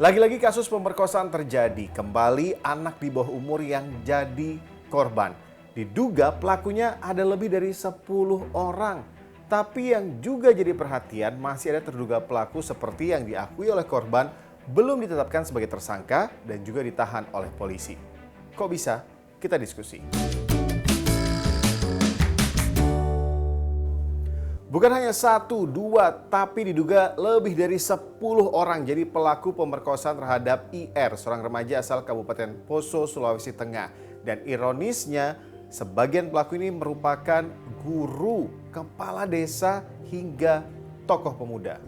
Lagi-lagi kasus pemerkosaan terjadi. Kembali anak di bawah umur yang jadi korban. Diduga pelakunya ada lebih dari 10 orang. Tapi yang juga jadi perhatian masih ada terduga pelaku seperti yang diakui oleh korban belum ditetapkan sebagai tersangka dan juga ditahan oleh polisi. Kok bisa? Kita diskusi. Bukan hanya 1, 2, tapi diduga lebih dari 10 orang jadi pelaku pemerkosaan terhadap IR, seorang remaja asal Kabupaten Poso, Sulawesi Tengah. Dan ironisnya, sebagian pelaku ini merupakan guru, kepala desa, hingga tokoh pemuda.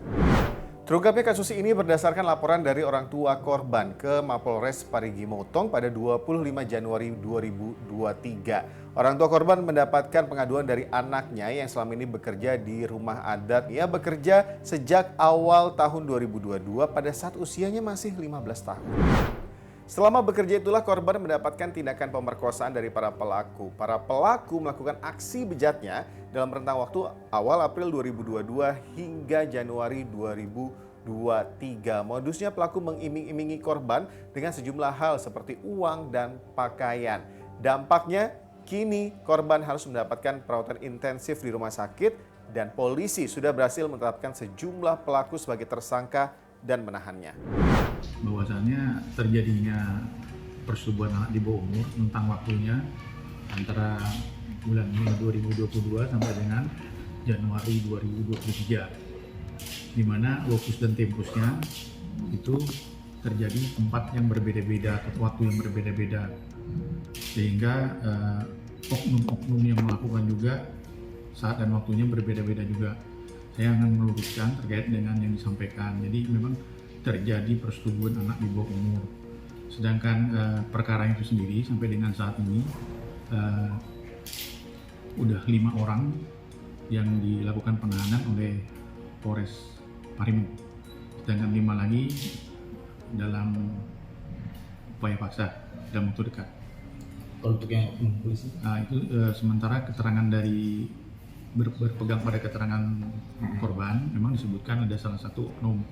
Terungkapnya kasus ini berdasarkan laporan dari orang tua korban ke Mapolres Parigi Motong pada 25 Januari 2023. Orang tua korban mendapatkan pengaduan dari anaknya yang selama ini bekerja di rumah adat. Ia bekerja sejak awal tahun 2022 pada saat usianya masih 15 tahun. Selama bekerja itulah korban mendapatkan tindakan pemerkosaan dari para pelaku. Para pelaku melakukan aksi bejatnya dalam rentang waktu awal April 2022 hingga Januari 2023. Modusnya pelaku mengiming-imingi korban dengan sejumlah hal seperti uang dan pakaian. Dampaknya kini korban harus mendapatkan perawatan intensif di rumah sakit dan polisi sudah berhasil menetapkan sejumlah pelaku sebagai tersangka dan menahannya. Bahwasannya terjadinya persetubuhan anak di bawah umur tentang waktunya antara bulan Mei 2022 sampai dengan Januari 2023, di mana lokus dan tempusnya itu terjadi tempat yang berbeda-beda atau waktu yang berbeda-beda, sehingga oknum-oknum yang melakukan juga saat dan waktunya berbeda-beda juga. Saya akan meluruskan terkait dengan yang disampaikan. Jadi memang terjadi persetubuhan anak di bawah umur. Sedangkan perkara itu sendiri sampai dengan saat ini udah 5 orang yang dilakukan penahanan oleh Polres Parigi. Sedangkan 5 lagi dalam upaya paksa dalam waktu dekat. Untuk yang polisi? Itu sementara keterangan dari berpegang pada keterangan korban memang disebutkan ada salah satu oknum,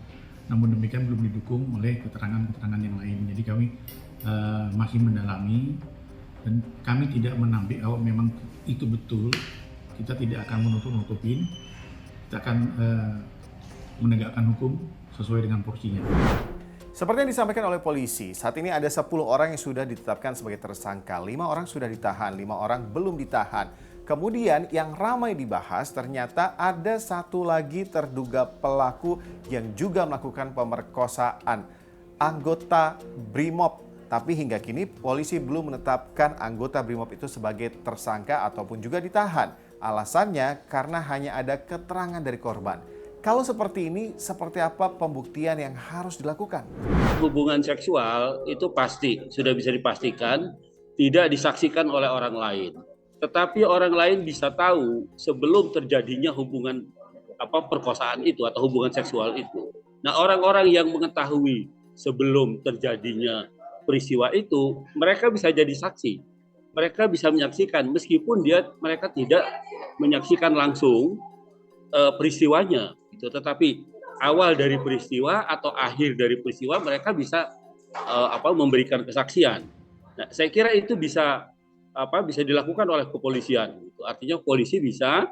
namun demikian belum didukung oleh keterangan-keterangan yang lain. Jadi kami masih mendalami dan kami tidak menampik bahwa memang itu betul. Kita tidak akan menutup-nutupin, kita akan menegakkan hukum sesuai dengan porsinya. Seperti yang disampaikan oleh polisi, saat ini ada 10 orang yang sudah ditetapkan sebagai tersangka, 5 orang sudah ditahan, 5 orang belum ditahan. Kemudian yang ramai dibahas ternyata ada satu lagi terduga pelaku yang juga melakukan pemerkosaan, anggota Brimob. Tapi hingga kini polisi belum menetapkan anggota Brimob itu sebagai tersangka ataupun juga ditahan. Alasannya karena hanya ada keterangan dari korban. Kalau seperti ini, seperti apa pembuktian yang harus dilakukan? Hubungan seksual itu pasti, sudah bisa dipastikan, tidak disaksikan oleh orang lain. Tetapi orang lain bisa tahu sebelum terjadinya hubungan perkosaan itu atau hubungan seksual itu. Nah, orang-orang yang mengetahui sebelum terjadinya peristiwa itu, mereka bisa jadi saksi. Mereka bisa menyaksikan meskipun mereka tidak menyaksikan langsung peristiwanya gitu. Tetapi awal dari peristiwa atau akhir dari peristiwa mereka bisa memberikan kesaksian. Nah, saya kira itu bisa dilakukan oleh kepolisian. Artinya polisi bisa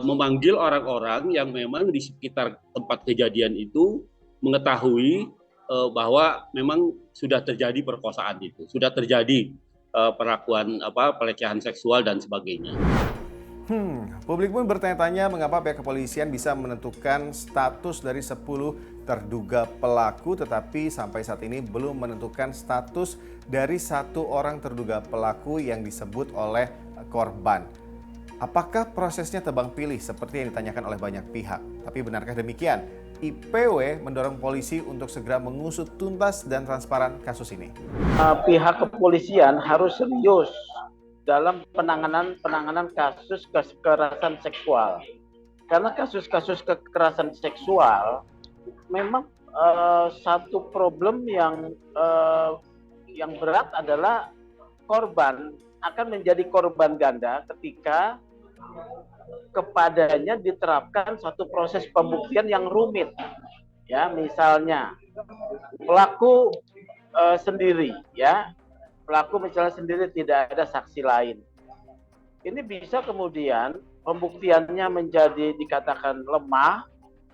memanggil orang-orang yang memang di sekitar tempat kejadian itu mengetahui bahwa memang sudah terjadi perkosaan itu, sudah terjadi perlakuan pelecehan seksual dan sebagainya. Publik pun bertanya-tanya mengapa pihak kepolisian bisa menentukan status dari 10 terduga pelaku tetapi sampai saat ini belum menentukan status dari 1 orang terduga pelaku yang disebut oleh korban. Apakah prosesnya tebang pilih seperti yang ditanyakan oleh banyak pihak? Tapi benarkah demikian? IPW mendorong polisi untuk segera mengusut tuntas dan transparan kasus ini. Pihak kepolisian harus serius dalam penanganan kasus kekerasan seksual. Karena kasus-kasus kekerasan seksual memang satu problem yang berat adalah korban akan menjadi korban ganda ketika kepadanya diterapkan satu proses pembuktian yang rumit. Ya, misalnya pelaku sendiri, ya, pelaku misalnya sendiri tidak ada saksi lain. Ini bisa kemudian pembuktiannya menjadi dikatakan lemah,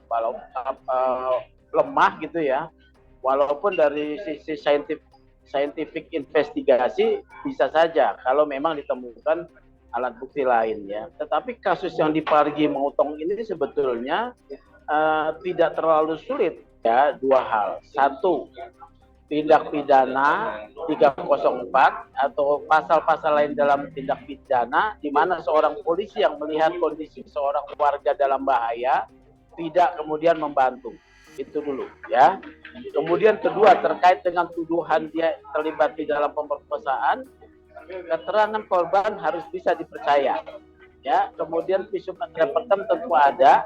walau lemah gitu ya, walaupun dari sisi scientific investigasi bisa saja kalau memang ditemukan alat bukti lain ya. Tetapi kasus yang di Parigi Motong ini sebetulnya tidak terlalu sulit ya, dua hal. Satu, tindak pidana 304 atau pasal-pasal lain dalam tindak pidana di mana seorang polisi yang melihat kondisi seorang warga dalam bahaya tidak kemudian membantu. Itu dulu ya. Kemudian kedua, terkait dengan tuduhan dia terlibat di dalam pemerkosaan, keterangan korban harus bisa dipercaya. Ya, kemudian visum et repertum tentu ada,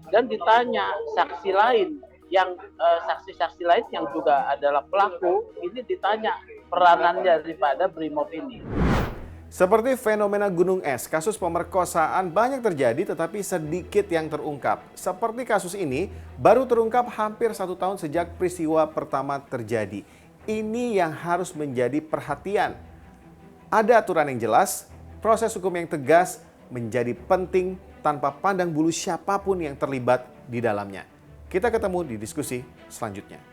dan ditanya saksi lain yang saksi-saksi lain yang juga adalah pelaku, ini ditanya peranannya daripada Brimob ini. Seperti fenomena gunung es, kasus pemerkosaan banyak terjadi tetapi sedikit yang terungkap. Seperti kasus ini, baru terungkap hampir 1 tahun sejak peristiwa pertama terjadi. Ini yang harus menjadi perhatian. Ada aturan yang jelas, proses hukum yang tegas menjadi penting tanpa pandang bulu siapapun yang terlibat di dalamnya. Kita ketemu di diskusi selanjutnya.